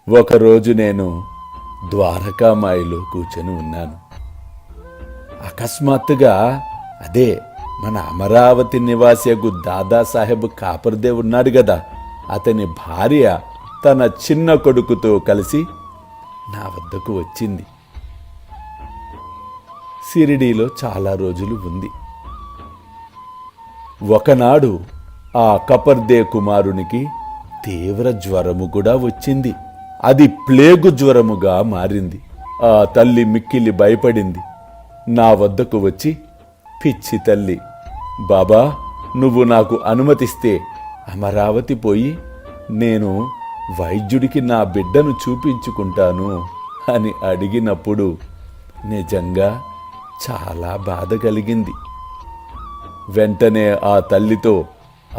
ఒకరోజు నేను ద్వారకామాయిలో కూర్చొని ఉన్నాను. అకస్మాత్తుగా అదే మన అమరావతి నివాసియగు దాదాసాహెబ్ కాపర్దేవ్ ఉన్నాడు కదా, అతని భార్య తన చిన్న కొడుకుతో కలిసి నా వద్దకు వచ్చింది. షిరిడీలో చాలా రోజులు ఉంది. ఒకనాడు ఆ కపర్దే కుమారునికి తీవ్ర జ్వరము కూడా వచ్చింది. అది ప్లేగు జ్వరముగా మారింది. ఆ తల్లి మిక్కిలి భయపడింది. నా వద్దకు వచ్చి, పిచ్చి తల్లి, బాబా, నువ్వు నాకు అనుమతిస్తే అమరావతి పోయి నేను వైద్యుడికి నా బిడ్డను చూపించుకుంటాను అని అడిగినప్పుడు నిజంగా చాలా బాధ కలిగింది. వెంటనే ఆ తల్లితో,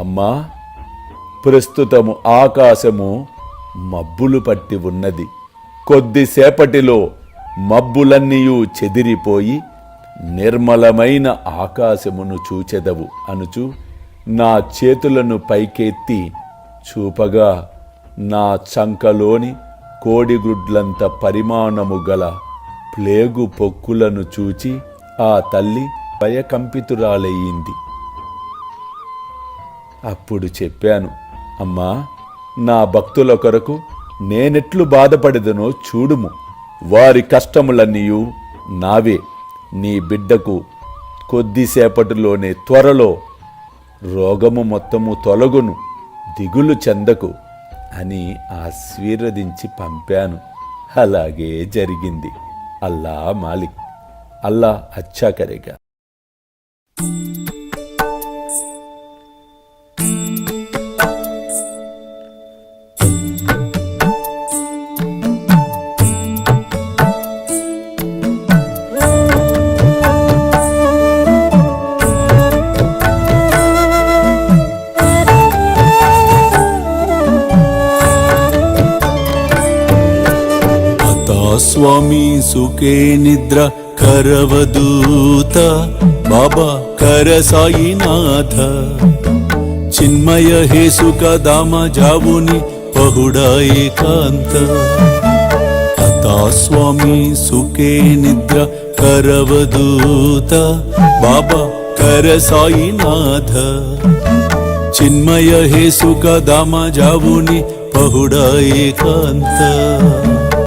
అమ్మా, ప్రస్తుతము ఆకాశము మబ్బులు పట్టి ఉన్నది. కొద్దిసేపటిలో మబ్బులన్నీయూ చెదిరిపోయి నిర్మలమైన ఆకాశమును చూచెదవు అనుచు నా చేతులను పైకెత్తి చూపగా నా చంకలోని కోడిగుడ్లంత పరిమాణము గల ప్లేగు పొక్కులను చూచి ఆ తల్లి భయకంపితురాలయ్యింది. అప్పుడు చెప్పాను, అమ్మా, నా భక్తుల కొరకు నేనెట్లు బాధపడదనో చూడుము. వారి కష్టములన్నీయూ నావే. నీ బిడ్డకు కొద్దిసేపటిలోనే త్వరలో రోగము మొత్తము తొలగును, దిగులు చెందకు అని ఆశీర్వదించి పంపాను. అలాగే జరిగింది. అల్లా మాలిక్. అల్లా అచ్చా కరేగా. స్వామి సుఖే నిద్ర కరవదూత బాబా కర సాయినాథ చిన్మయ హే సుఖ దామ జావుని పహుడా ఏకాంత అతా స్వామి సుఖే నిద్ర కరవదూత బాబా కర సాయినాథ చిన్మయ హే సుఖ దామ జావుని పహుడా ఏకాంత.